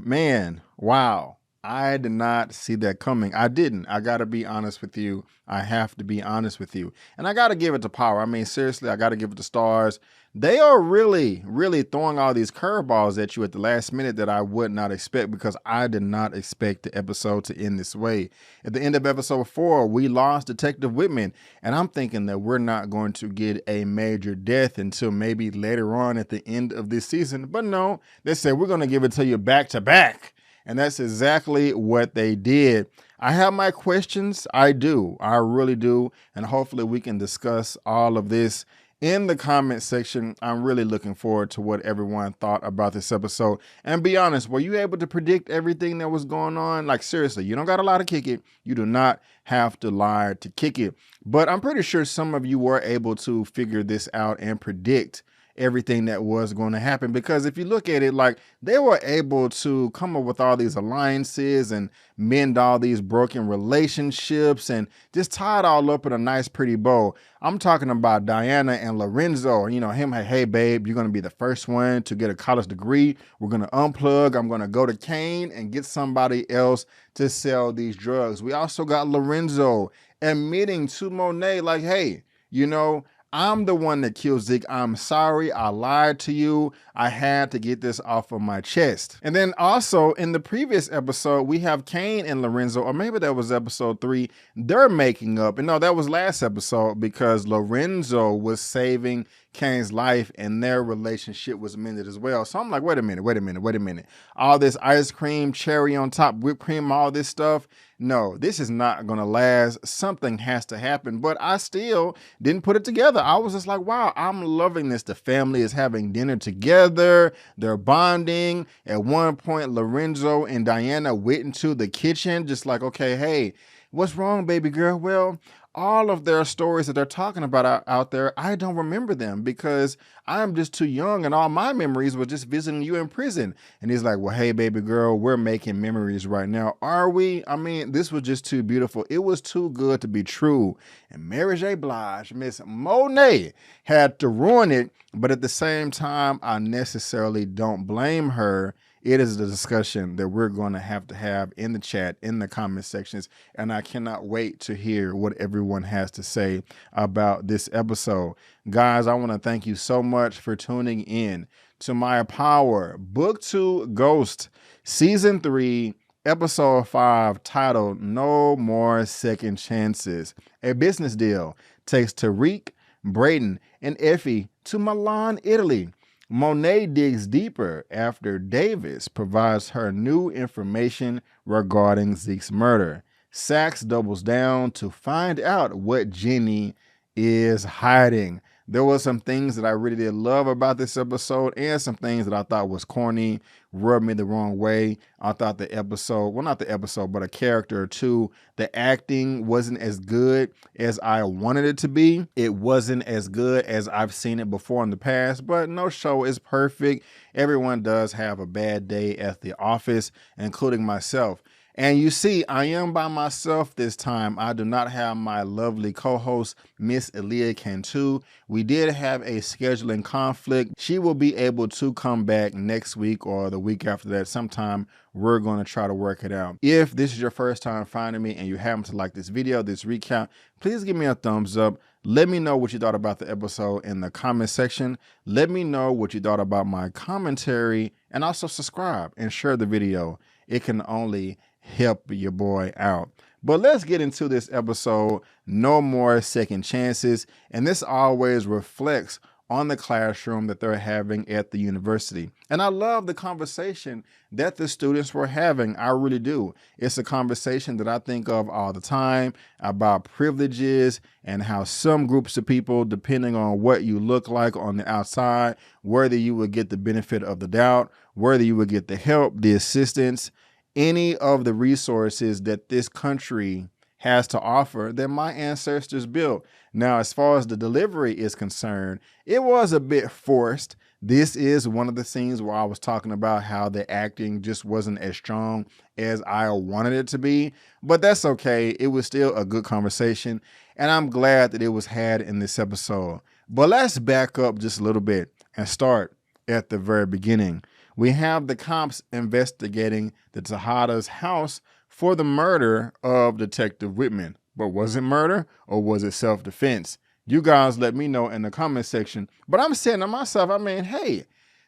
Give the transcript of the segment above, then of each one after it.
Man, wow. I did not see that coming. I didn't. I got to be honest with you. I have to be honest with you. And I got to give it to Power. I mean, seriously, I got to give it to Stars. They are really, really throwing all these curveballs at you at the last minute that I would not expect, because I did not expect the episode to end this way. At the end of episode 4, we lost Detective Whitman, and I'm thinking that we're not going to get a major death until maybe later on at the end of this season. But no, they said we're going to give it to you back to back. And that's exactly what they did. I have my questions. I do. I really do. And hopefully we can discuss all of this in the comment section. I'm really looking forward to what everyone thought about this episode. And be honest, were you able to predict everything that was going on? Like, seriously, you don't got to lie to kick it. You do not have to lie to kick it. But I'm pretty sure some of you were able to figure this out and predict everything that was going to happen, because if you look at it, like, they were able to come up with all these alliances and mend all these broken relationships and just tie it all up in a nice pretty bow. I'm talking about Diana and Lorenzo, you know, him, hey babe, you're going to be the first one to get a college degree. We're going to unplug. I'm going to go to Kane and get somebody else to sell these drugs. We also got Lorenzo admitting to Monet, like, hey, you know, I'm the one that killed Zeke. I'm sorry. I lied to you. I had to get this off of my chest. And then also in the previous episode, we have Kane and Lorenzo, or maybe that was episode 3. They're making up. And no, that was last episode, because Lorenzo was saving Kane's life and their relationship was mended as well. So I'm like, wait a minute. All this ice cream, cherry on top, whipped cream, all this stuff. No, this is not going to last. Something has to happen. But I still didn't put it together. I was just like, wow, I'm loving this. The family is having dinner together. They're bonding. At one point, Lorenzo and Diana went into the kitchen, just like, okay, hey, what's wrong, baby girl? Well, all of their stories that they're talking about out there, I don't remember them because I'm just too young, and all my memories were just visiting you in prison. And he's like, well, hey, baby girl, we're making memories right now. Are we? I mean, this was just too beautiful. It was too good to be true. And Mary J. Blige, Miss Monet, had to ruin it. But at the same time, I necessarily don't blame her. It is the discussion that we're going to have in the chat, in the comment sections, and I cannot wait to hear what everyone has to say about this episode. Guys, I want to thank you so much for tuning in to my Power Book 2 Ghost Season 3, Episode 5, titled No More Second Chances. A business deal takes Tariq, Brayden, and Effie to Milan, Italy. Monet digs deeper after Davis provides her new information regarding Zeke's murder. Sax doubles down to find out what Jenny is hiding. There were some things that I really did love about this episode, and some things that I thought was corny, rubbed me the wrong way. I thought the episode, well, not the episode, but a character or two, the acting wasn't as good as I wanted it to be. It wasn't as good as I've seen it before in the past, but no show is perfect. Everyone does have a bad day at the office, including myself. And you see, I am by myself this time. I do not have my lovely co-host, Miss Elia Cantu. We did have a scheduling conflict. She will be able to come back next week or the week after that. Sometime we're going to try to work it out. If this is your first time finding me and you happen to like this video, this recap, please give me a thumbs up. Let me know what you thought about the episode in the comment section. Let me know what you thought about my commentary, and also subscribe and share the video. It can only help your boy out. But let's get into this episode, No More Second Chances. And this always reflects on the classroom that they're having at the university. And I love the conversation that the students were having. I really do. It's a conversation that I think of all the time about privileges and how some groups of people, depending on what you look like on the outside, whether you would get the benefit of the doubt, whether you would get the help, the assistance, any of the resources that this country has to offer that my ancestors built. Now, as far as the delivery is concerned, it was a bit forced. This is one of the scenes where I was talking about how the acting just wasn't as strong as I wanted it to be, but that's okay. It was still a good conversation, and I'm glad that it was had in this episode. But let's back up just a little bit and start at the very beginning. We have the cops investigating the Tejada's house for the murder of Detective Whitman. But was it murder or was it self-defense? You guys let me know in the comment section. But I'm saying to myself, I mean, hey,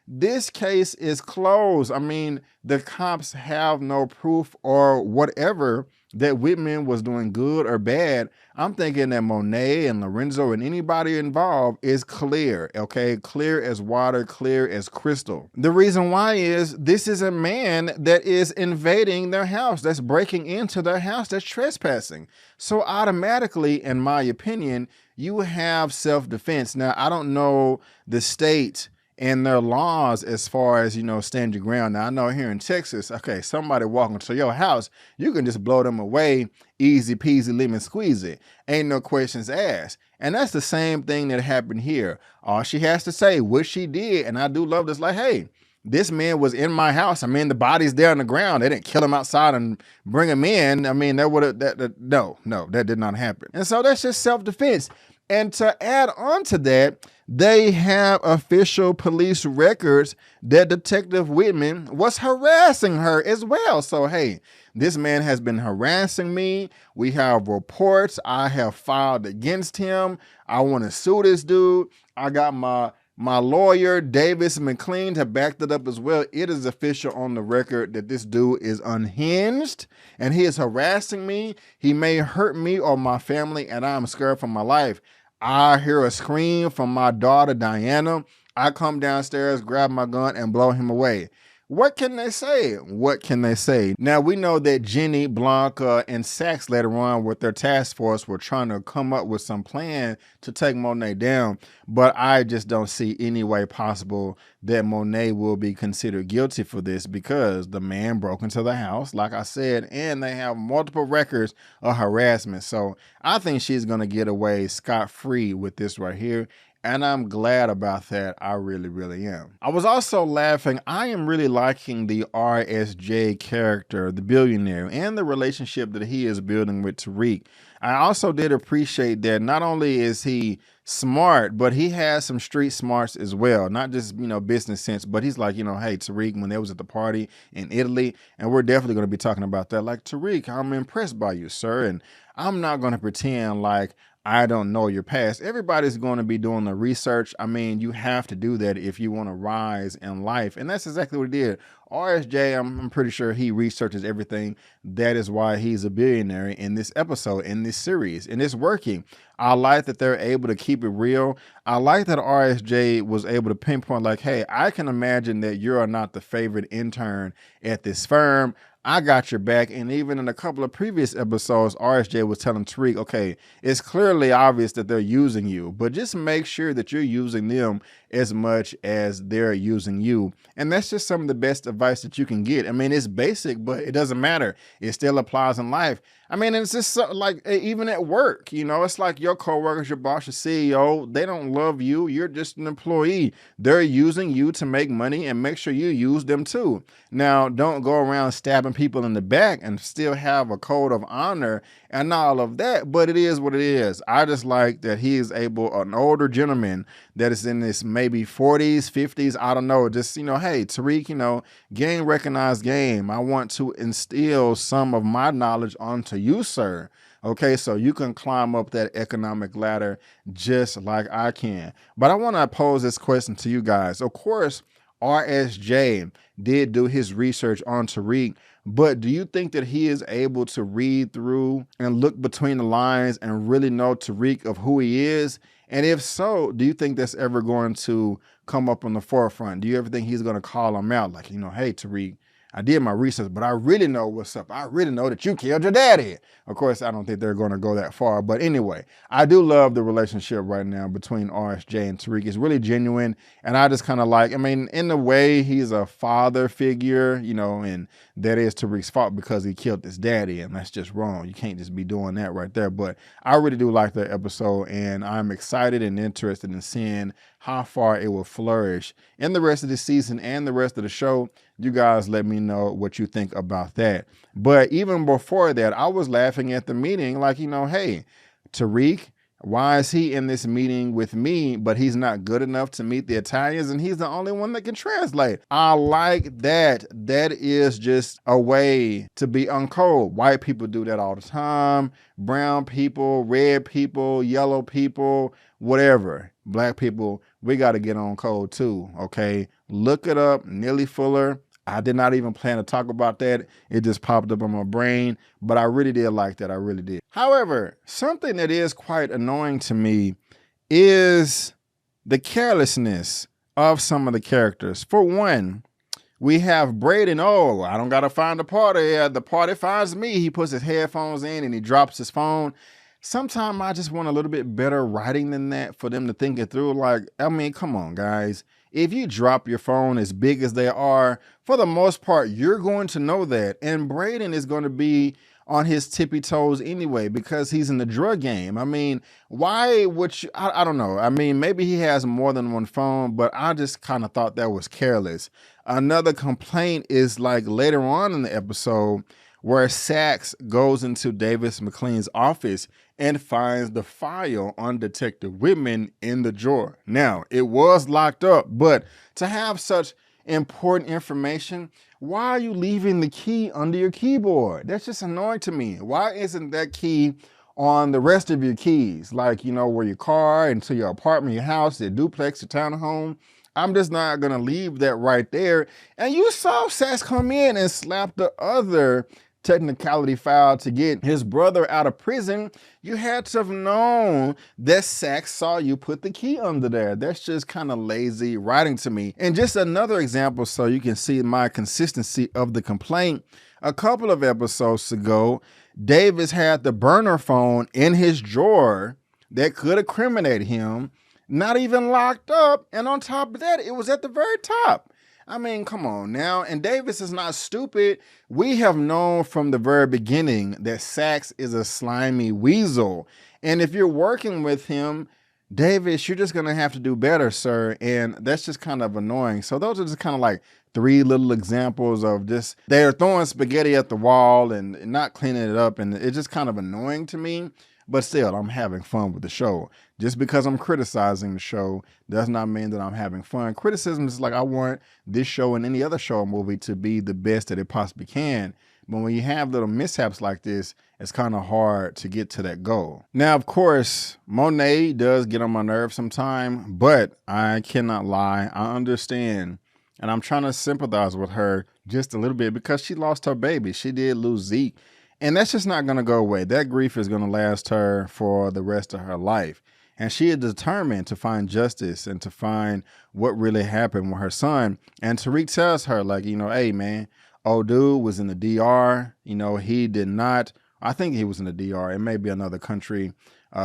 this case is closed. I mean, the cops have no proof or whatever that Whitman was doing good or bad. I'm thinking that Monet and Lorenzo and anybody involved is clear, okay? Clear as water, clear as crystal. The reason why is this is a man that is invading their house, that's breaking into their house, that's trespassing. So automatically, in my opinion, you have self-defense. Now, I don't know the state and their laws as far as, you know, stand your ground. Now, I know here in Texas, okay, somebody walking to your house, you can just blow them away, easy peasy, lemon squeezy. Ain't no questions asked. And that's the same thing that happened here. All she has to say, what she did, and I do love this, like, hey, this man was in my house. I mean, the body's there on the ground. They didn't kill him outside and bring him in. I mean, that would have, no, that did not happen. And so that's just self-defense. And to add on to that, they have official police records that Detective Whitman was harassing her as well. So, hey, this man has been harassing me. We have reports. I have filed against him. I want to sue this dude. I got my lawyer, Davis McLean, to back that up as well. It is official on the record that this dude is unhinged and he is harassing me. He may hurt me or my family, and I'm scared for my life. I hear a scream from my daughter, Diana. I come downstairs, grab my gun, and blow him away. What can they say? What can they say? Now, we know that Jenny, Blanca, and Sax later on with their task force were trying to come up with some plan to take Monet down, but I just don't see any way possible that Monet will be considered guilty for this because the man broke into the house, like I said, and they have multiple records of harassment. So I think she's going to get away scot-free with this right here. And I'm glad about that. I really, really am. I was also laughing. I am really liking the RSJ character, the billionaire, and the relationship that he is building with Tariq. I also did appreciate that not only is he smart, but he has some street smarts as well. Not just, you know, business sense, but he's like, you know, hey, Tariq, when they was at the party in Italy, and we're definitely going to be talking about that. Like, Tariq, I'm impressed by you, sir. And I'm not going to pretend like I don't know your past. Everybody's going to be doing the research. I mean, you have to do that if you want to rise in life. And that's exactly what he did. RSJ, I'm pretty sure he researches everything. That is why he's a billionaire in this episode, in this series, and it's working. I like that they're able to keep it real. I like that RSJ was able to pinpoint like, hey, I can imagine that you're not the favorite intern at this firm. I got your back. And even in a couple of previous episodes, RSJ was telling Tariq, okay, it's clearly obvious that they're using you, but just make sure that you're using them as much as they're using you. And that's just some of the best advice that you can get. I mean, it's basic, but it doesn't matter. It still applies in life. I mean, it's just like even at work, you know, it's like your coworkers, your boss, your CEO, they don't love you. You're just an employee. They're using you to make money, and make sure you use them too. Now, don't go around stabbing people in the back and still have a code of honor and all of that, but it is what it is. I just like that he is able, an older gentleman that is in this maybe 40s, 50s, I don't know, just, you know, hey, Tariq, you know, game recognized game. I want to instill some of my knowledge onto you, sir. Okay, so you can climb up that economic ladder just like I can. But I want to pose this question to you guys. Of course, RSJ did do his research on Tariq, but do you think that he is able to read through and look between the lines and really know Tariq of who he is? And if so, do you think that's ever going to come up on the forefront? Do you ever think he's going to call him out? Like, you know, hey, Tariq, I did my research, but I really know what's up. I really know that you killed your daddy. Of course, I don't think they're going to go that far. But anyway, I do love the relationship right now between RSJ and Tariq. It's really genuine. And I just kind of like, I mean, in a way, he's a father figure, you know, and that is Tariq's fault because he killed his daddy. And that's just wrong. You can't just be doing that right there. But I really do like the episode. And I'm excited and interested in seeing how far it will flourish in the rest of the season and the rest of the show. You guys let me know what you think about that. But even before that, I was laughing at the meeting like, you know, hey, Tariq, Why is he in this meeting with me, but he's not good enough to meet the Italians and he's the only one that can translate? I like that. That is just a way to be uncold. White people do that all the time. Brown people, red people, yellow people, whatever. Black people, we got to get on code too, okay? Look it up, Nelly Fuller. I did not even plan to talk about that. It just popped up on my brain, but I really did like that. I really did. However, something that is quite annoying to me is the carelessness of some of the characters. For one, we have Braden. Oh, I don't got to find the party. The party finds me. He puts his headphones in and he drops his phone. Sometimes I just want a little bit better writing than that for them to think it through. Like, I mean, come on, guys. If you drop your phone as big as they are, for the most part, you're going to know that. And Braden is going to be on his tippy toes anyway because he's in the drug game. I mean, why would you? I don't know. I mean, maybe he has more than one phone, but I just kind of thought that was careless. Another complaint is like later on in the episode where Sax goes into Davis McLean's office and finds the file on Detective Whitman in the drawer. Now, it was locked up, but to have such important information, why are you leaving the key under your keyboard? That's just annoying to me. Why isn't that key on the rest of your keys? Like, you know, where your car, into your apartment, your house, your duplex, your townhome. I'm just not gonna leave that right there. And you saw Sax come in and slap the other technicality file to get his brother out of prison. You had to have known that Sax saw you put the key under there. That's just kind of lazy writing to me. And just another example so you can see my consistency of the complaint. A couple of episodes ago, Davis had the burner phone in his drawer that could incriminate him, not even locked up. And on top of that, it was at the very top. I mean, come on now. And Davis is not stupid. We have known from the very beginning that Sax is a slimy weasel. And if you're working with him, Davis, you're just going to have to do better, sir. And that's just kind of annoying. So those are just kind of like three little examples of just, they're throwing spaghetti at the wall and not cleaning it up. And it's just kind of annoying to me. But still, I'm having fun with the show. Just because I'm criticizing the show does not mean that I'm having fun. Criticism is like, I want this show and any other show or movie to be the best that it possibly can. But when you have little mishaps like this, it's kind of hard to get to that goal. Now, of course, Monet does get on my nerves sometime, but I cannot lie. I understand. And I'm trying to sympathize with her just a little bit because she lost her baby. She did lose Zeke. And that's just not going to go away. That grief is going to last her for the rest of her life. And she is determined to find justice and to find what really happened with her son. And Tariq tells her, like, you know, hey, man, old dude was in the DR. You know, he did not. I think he was in the DR. It may be another country.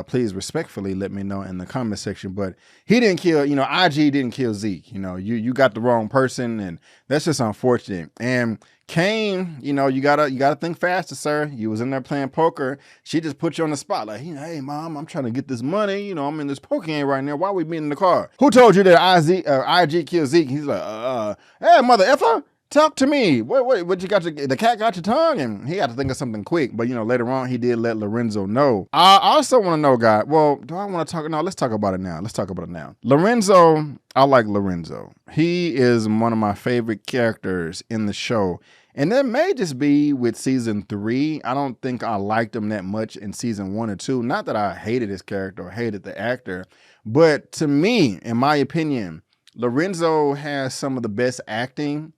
Please respectfully let me know in the comment section. But he didn't kill, you know, IG didn't kill Zeke. You know, you got the wrong person, and that's just unfortunate. And Kane, you know, you gotta think faster, sir. You was in there playing poker. She just put you on the spot, like, you know, hey, mom, I'm trying to get this money. You know, I'm in this poker game right now. Why are we meeting in the car? Who told you that IG killed Zeke? He's like, hey, mother effer. Talk to me. What you got? The cat got your tongue, and he had to think of something quick. But you know, later on, he did let Lorenzo know. I also want to know, guy. Well, do I want to talk? No, let's talk about it now. Lorenzo, I like Lorenzo. He is one of my favorite characters in the show, and that may just be with season 3. I don't think I liked him that much in season 1 or 2. Not that I hated his character or hated the actor, but to me, in my opinion, Lorenzo has some of the best acting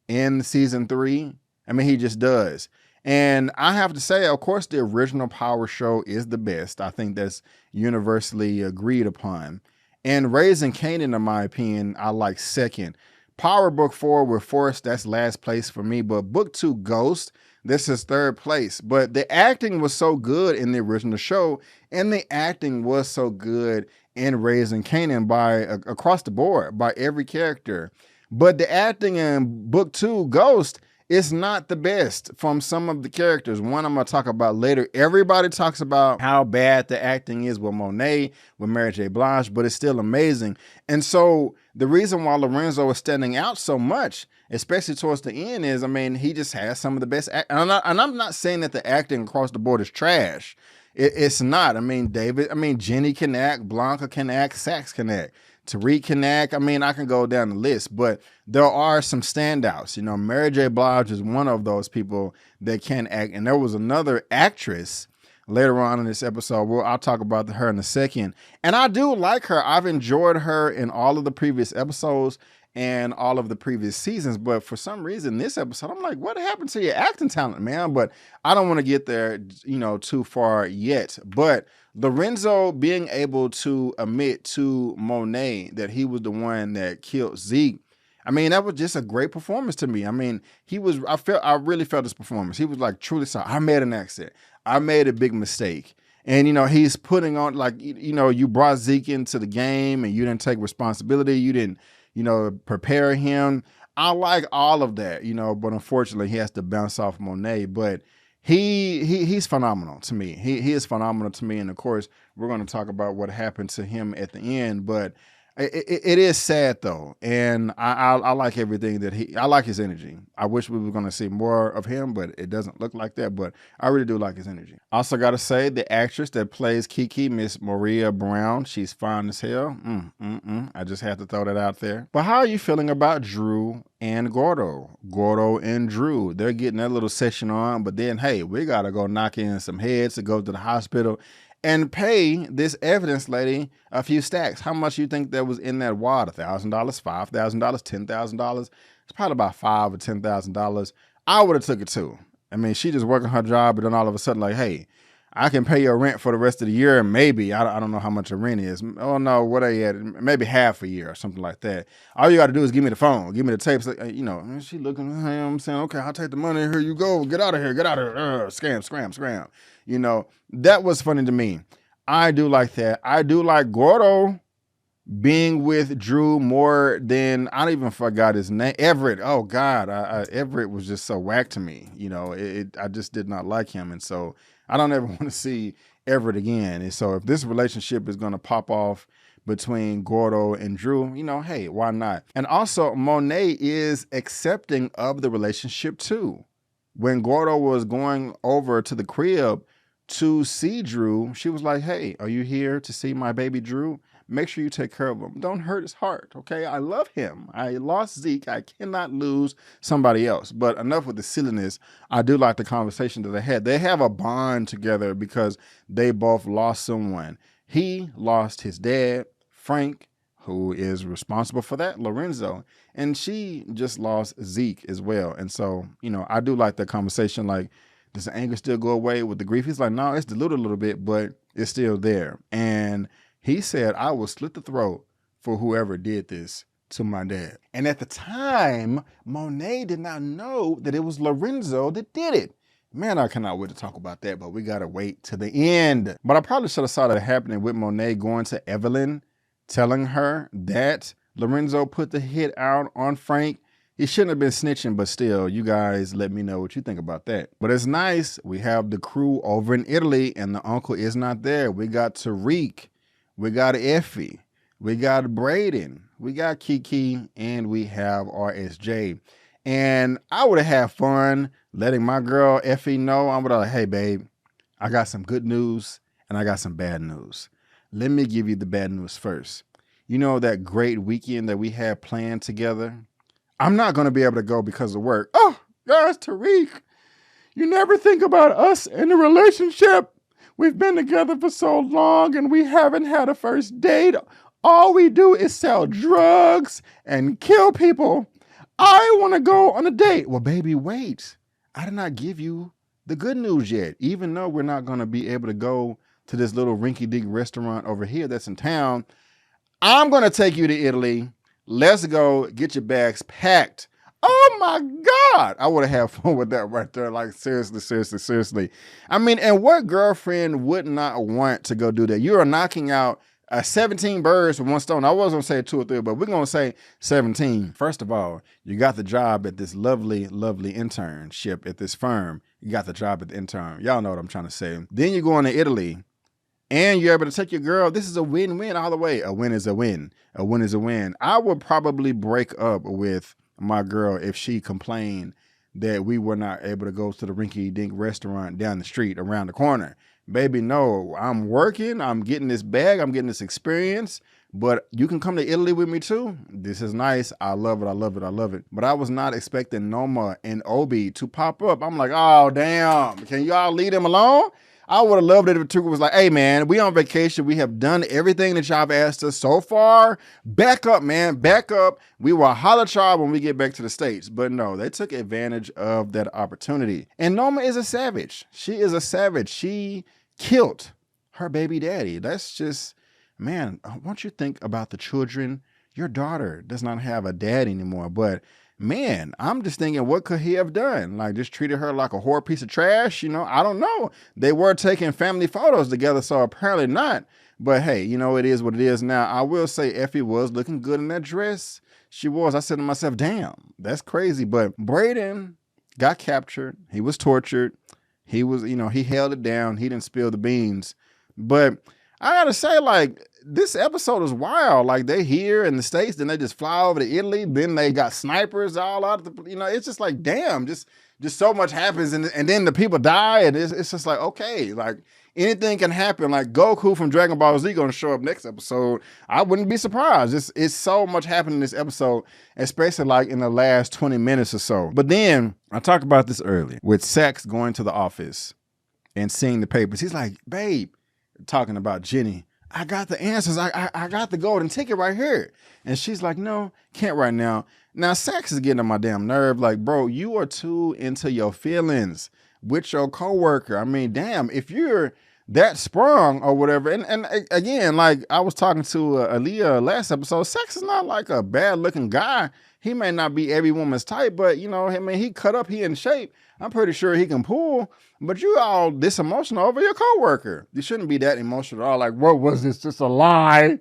in season 3. I mean, he just does. And I have to say, of course, the original Power show is the best. I think that's universally agreed upon. And Raising Kanan, in my opinion, I like second. Power Book 4 with Force, that's last place for me. But Book 2 Ghost, this is third place. But the acting was so good in the original show, and the acting was so good in Raising Kanan by across the board, by every character. But the acting in Book 2, Ghost, is not the best from some of the characters. One I'm going to talk about later. Everybody talks about how bad the acting is with Monet, with Mary J. Blige, but it's still amazing. And so the reason why Lorenzo is standing out so much, especially towards the end, is, I mean, he just has some of the best. And I'm not saying that the acting across the board is trash. It's not. I mean, Jenny can act, Blanca can act, Sax can act, Tariq can act. I mean, I can go down the list, but there are some standouts. You know, Mary J. Blige is one of those people that can act. And there was another actress later on in this episode. Well, I'll talk about her in a second. And I do like her. I've enjoyed her in all of the previous episodes and all of the previous seasons. But for some reason, this episode, I'm like, what happened to your acting talent, man? But I don't want to get there, you know, too far yet. But Lorenzo being able to admit to Monet that he was the one that killed Zeke, I mean, that was just a great performance to me. I mean, I really felt his performance. He was like truly sorry. I made an accident. I made a big mistake. And, you know, he's putting on, like, you know, you brought Zeke into the game and you didn't take responsibility. You didn't, you know, prepare him. I like all of that, you know, but unfortunately he has to bounce off Monet. But he's phenomenal to me. He is phenomenal to me. And of course, we're going to talk about what happened to him at the end. But it is sad though, and I like everything that I like his energy. I wish we were going to see more of him, but it doesn't look like that. But I really do like his energy. Also got to say, the actress that plays Kiki, Miss Maria Brown, she's fine as hell. I just had to throw that out there. But how are you feeling about Drew and Gordo? Gordo and Drew, they're getting that little session on, but then hey, we got to go knock in some heads to go to the hospital and pay this evidence lady a few stacks. How much you think that was in that wad? $1,000, $5,000, $10,000? It's probably about $5,000 or $10,000. I would have took it too. I mean, she just working her job, but then all of a sudden, like, hey, I can pay your rent for the rest of the year. Maybe I don't know how much her rent is. Oh no, what are you at? Maybe half a year or something like that. All you got to do is give me the phone, give me the tapes. You know, and she looking. I'm saying, okay, I'll take the money. Here you go. Get out of here. Get out of here. Scram. You know, that was funny to me. I do like that. I do like Gordo being with Drew more than, I don't even forgot his name. Everett. Oh God, Everett was just so whack to me. You know, I just did not like him, and so I don't ever want to see Everett again. And so if this relationship is going to pop off between Gordo and Drew, you know, hey, why not? And also, Monet is accepting of the relationship too. When Gordo was going over to the crib to see Drew, she was like, hey, are you here to see my baby Drew? Make sure you take care of him. Don't hurt his heart, okay? I love him. I lost Zeke. I cannot lose somebody else. But enough with the silliness. I do like the conversation that they had. They have a bond together because they both lost someone. He lost his dad, Frank, who is responsible for that, Lorenzo. And she just lost Zeke as well. And so, you know, I do like that conversation. Like, does the anger still go away with the grief? He's like, no, it's diluted a little bit, but it's still there. And he said, I will slit the throat for whoever did this to my dad. And at the time, Monet did not know that it was Lorenzo that did it. Man, I cannot wait to talk about that, but we got to wait to the end. But I probably should have saw that happening with Monet going to Evelyn, telling her that Lorenzo put the hit out on Frank. He shouldn't have been snitching, but still, you guys let me know what you think about that. But it's nice. We have the crew over in Italy, and the uncle is not there. We got Tariq. We got Effie. We got Braden. We got Kiki. And we have RSJ. And I would have had fun letting my girl Effie know. I would have like, hey, babe, I got some good news, and I got some bad news. Let me give you the bad news first. You know that great weekend that we had planned together? I'm not going to be able to go because of work. Oh, guys, Tariq, you never think about us in a relationship. We've been together for so long and we haven't had a first date. All we do is sell drugs and kill people. I want to go on a date. Well, baby, wait. I did not give you the good news yet. Even though we're not going to be able to go to this little rinky-dink restaurant over here that's in town, I'm going to take you to Italy. Let's go, get your bags packed. Oh my God. I would have had fun with that right there. Like, seriously. I mean, and what girlfriend would not want to go do that? You are knocking out 17 birds with one stone. I was going to say 2 or 3, but we're going to say 17. First of all, you got the job at this lovely internship at this firm. You got the job at the intern. Y'all know what I'm trying to say. Then you're going to Italy. And you're able to take your girl. This is a win-win all the way. A win is a win. A win is a win. I would probably break up with my girl if she complained that we were not able to go to the rinky-dink restaurant down the street around the corner. baby, no, I'm working, I'm getting this bag, I'm getting this experience, but you can come to Italy with me too. This is nice. I love it. I love it. I love it. But I was not expecting Noma and Obi to pop up. I'm like, oh, damn. Can y'all leave them alone? I would have loved it if Tuka was like, hey, man, we on vacation. We have done everything that y'all have asked us so far. Back up, man. Back up. We will holler at y'all when we get back to the States. But no, they took advantage of that opportunity. And Noma is a savage. She is a savage. She killed her baby daddy. That's just, man, once you think about the children, your daughter does not have a dad anymore. But man, I'm just thinking, what could he have done? Like, just treated her like a whore piece of trash? You know, I don't know. They were taking family photos together, so apparently not. But hey, you know, it is what it is. Now, I will say Effie was looking good in that dress. She was. I said to myself, damn, that's crazy. But Brayden got captured. He was tortured. He was, you know, he held it down. He didn't spill the beans. But I gotta say, like, this episode is wild. Like, they here in the States, then they just fly over to Italy, then they got snipers all out of the, you know, it's just like, damn, just so much happens, and then the people die, and it's just like, okay, like, anything can happen. Like, Goku from Dragon Ball Z gonna show up next episode. I wouldn't be surprised. It's so much happening in this episode, especially like in the last 20 minutes or so. But then, I talked about this earlier, with Sax going to the office and seeing the papers. He's like, babe, talking about Jenny, I got the answers. I got the golden ticket right here. And she's like, no, can't right now. Now, Sax is getting on my damn nerve. Like, bro, you are too into your feelings with your coworker. I mean, damn, if you're that sprung or whatever. And again, like I was talking to Elia last episode, Sax is not like a bad looking guy. He may not be every woman's type, but you know, I mean, he cut up, he in shape. I'm pretty sure he can pull, but you all this emotional over your coworker. You shouldn't be that emotional at all. Like, what was this? Just a lie?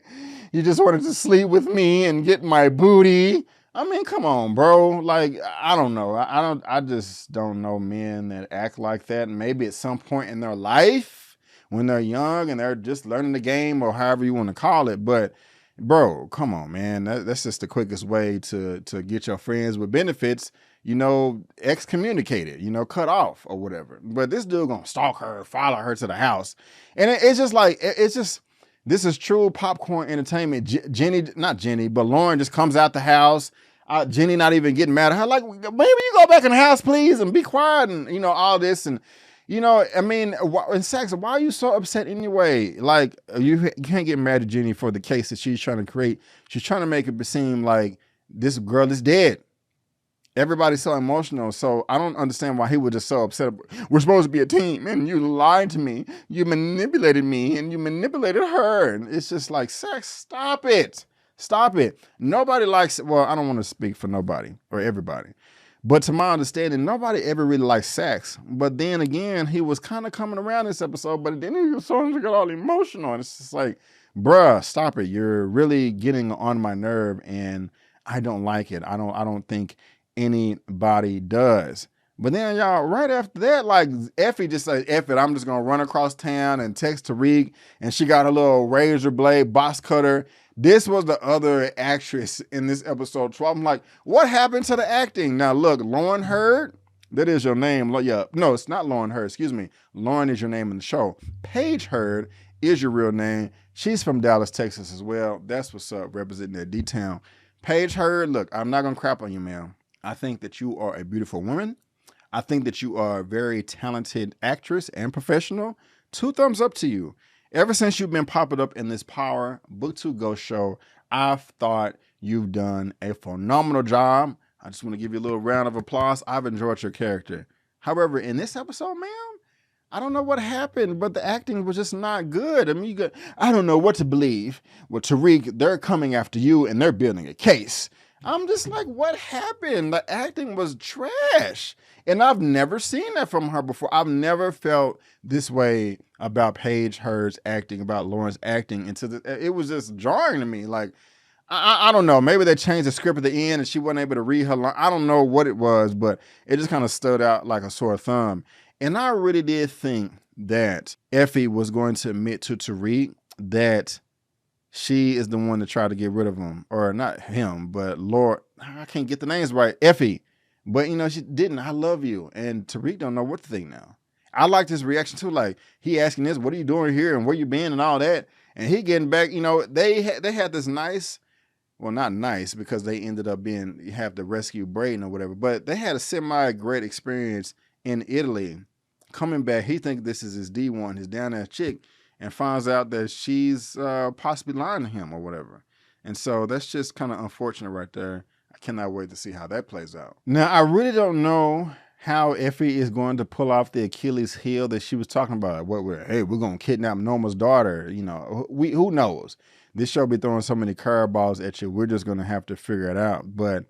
You just wanted to sleep with me and get my booty. I mean, come on, bro. Like, I don't know. I just don't know men that act like that. And maybe at some point in their life when they're young and they're just learning the game or however you want to call it. But bro, come on, man. That's just the quickest way to get your friends with benefits, you know, excommunicated, you know, cut off or whatever. But this dude gonna stalk her, follow her to the house. And it's just like, it's just, this is true popcorn entertainment. Not Jenny, but Lauren just comes out the house. Jenny not even getting mad at her. Like, maybe you go back in the house, please, and be quiet and, you know, all this. And, you know, I mean, in Sax, why are you so upset anyway? Like, you can't get mad at Jenny for the case that she's trying to create. She's trying to make it seem like this girl is dead. Everybody's so emotional, so I don't understand why he was just so upset. We're supposed to be a team, and you lied to me. You manipulated me, and you manipulated her. And it's just like, Sax, stop it. Stop it. Nobody likes, well, I don't want to speak for nobody or everybody. But to my understanding, nobody ever really liked Sax. But then again, he was kind of coming around this episode, but then he was starting to get all emotional. And it's just like, bruh, stop it. You're really getting on my nerve, and I don't like it. I don't think anybody does. But then y'all, right after that, like Effie just said, F it, I'm just gonna run across town and text Tariq, and she got a little razor blade box cutter. This was the other actress in this episode 12. I'm like, what happened to the acting? Now look, Lauren Hurd, that is your name. Yeah, no, it's not Lauren Hurd, excuse me. Lauren is your name in the show. Paige Hurd is your real name. She's from Dallas, Texas as well. That's what's up, representing that D-Town. Paige Hurd, look, I'm not gonna crap on you, ma'am. I think that you are a beautiful woman. I think that you are a very talented actress and professional. 2 thumbs up to you. Ever since you've been popping up in this Power Book 2 Ghost show, I've thought you've done a phenomenal job. I just want to give you a little round of applause. I've enjoyed your character. However, in this episode, ma'am, I don't know what happened, but the acting was just not good. I mean, I don't know what to believe. Well, Tariq, they're coming after you and they're building a case. I'm just like, what happened? The acting was trash. And I've never seen that from her before. I've never felt this way about Paige Hurd's acting, about Lauren's acting. It was just jarring to me. Like, I don't know. Maybe they changed the script at the end and she wasn't able to read her line. I don't know what it was, but it just kind of stood out like a sore thumb. And I really did think that Effie was going to admit to Tariq that she is the one to try to get rid of him. Or not him, but Lord, I can't get the names right. Effie. But, you know, she didn't. I love you. And Tariq don't know what to think now. I liked his reaction too. Like, he asking this, what are you doing here and where you been and all that. And he getting back, you know, they had this nice, well, not nice because they ended up have to rescue Braden or whatever, but they had a semi-great experience in Italy. Coming back, he thinks this is his D1, his down-ass chick, and finds out that she's possibly lying to him or whatever. And so that's just kind of unfortunate right there. I cannot wait to see how that plays out. Now, I really don't know how Effie is going to pull off the Achilles heel that she was talking about. Hey, we're going to kidnap Norma's daughter. You know, who knows? This show be throwing so many curveballs at you. We're just going to have to figure it out. But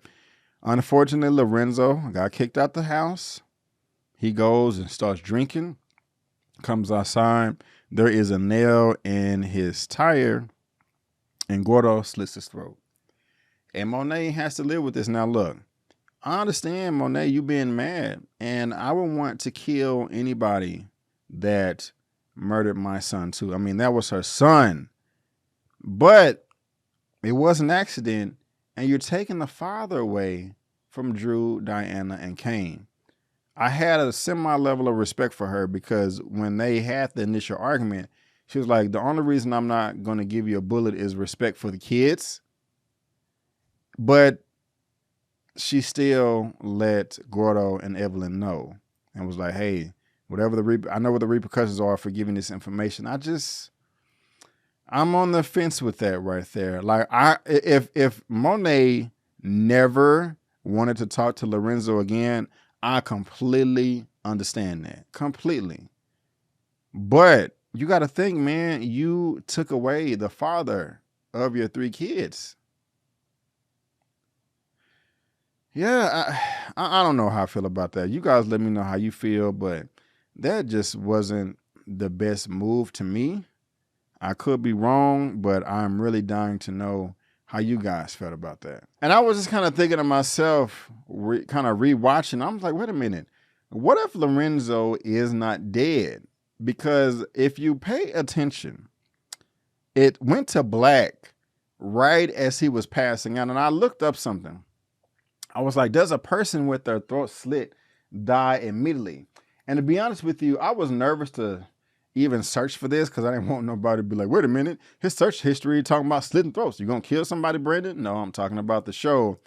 unfortunately, Lorenzo got kicked out the house. He goes and starts drinking, comes outside. There is a nail in his tire, and Gordo slits his throat. And Monet has to live with this. Now, look, I understand, Monet, you being mad, and I would want to kill anybody that murdered my son, too. I mean, that was her son. But it was an accident, and you're taking the father away from Drew, Diana, and Kane. I had a semi-level of respect for her because when they had the initial argument, she was like, the only reason I'm not going to give you a bullet is respect for the kids. But she still let Gordo and Evelyn know and was like, hey, whatever I know what the repercussions are for giving this information. I'm on the fence with that right there. Like, if Monet never wanted to talk to Lorenzo again, I completely understand that. Completely. But you got to think, man, you took away the father of your 3 kids. Yeah, I don't know how I feel about that. You guys let me know how you feel, but that just wasn't the best move to me. I could be wrong, but I'm really dying to know how you guys felt about that. And I was just kind of thinking to myself, kind of rewatching. I'm like, wait a minute. What if Lorenzo is not dead? Because if you pay attention, it went to black right as he was passing out. And I looked up something. I was like, does a person with their throat slit die immediately? And to be honest with you, I was nervous to even search for this because I didn't want nobody to be like, wait a minute, his search history talking about slitting throats. You gonna kill somebody, Brandon? No, I'm talking about the show.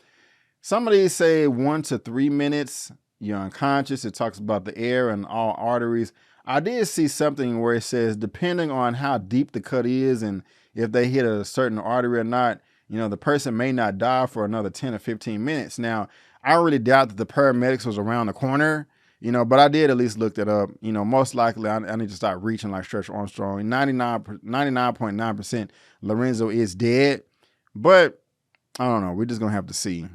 Some of these say 1 to 3 minutes. You're unconscious. It talks about the air and all arteries. I did see something where it says, depending on how deep the cut is and if they hit a certain artery or not, you know, the person may not die for another 10 or 15 minutes. Now, I really doubt that the paramedics was around the corner, you know, but I did at least look that up. You know, most likely I need to start reaching like Stretch Armstrong. 99.9% Lorenzo is dead, but I don't know. We're just going to have to see.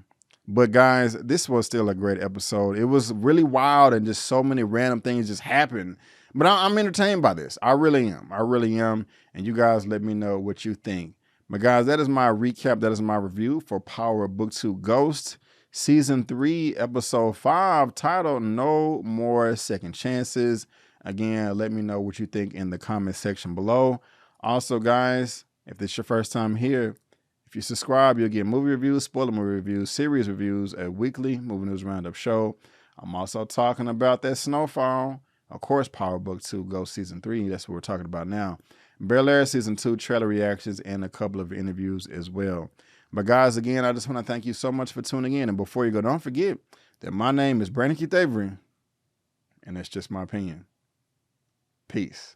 But guys, this was still a great episode. It was really wild and just so many random things just happened. But I'm entertained by this. I really am. I really am. And you guys let me know what you think. But guys, that is my recap. That is my review for Power of Book 2 Ghost, Season 3, Episode 5, titled No More Second Chances. Again, let me know what you think in the comment section below. Also, guys, if this is your first time here, if you subscribe, you'll get movie reviews, spoiler movie reviews, series reviews, a weekly movie news roundup show. I'm also talking about that Snowfall. Of course, Power Book 2 Ghost Season 3. That's what we're talking about now. Bel Air Season 2 trailer reactions and a couple of interviews as well. But guys, again, I just want to thank you so much for tuning in. And before you go, don't forget that my name is Brandon Keith Avery, and that's just my opinion. Peace.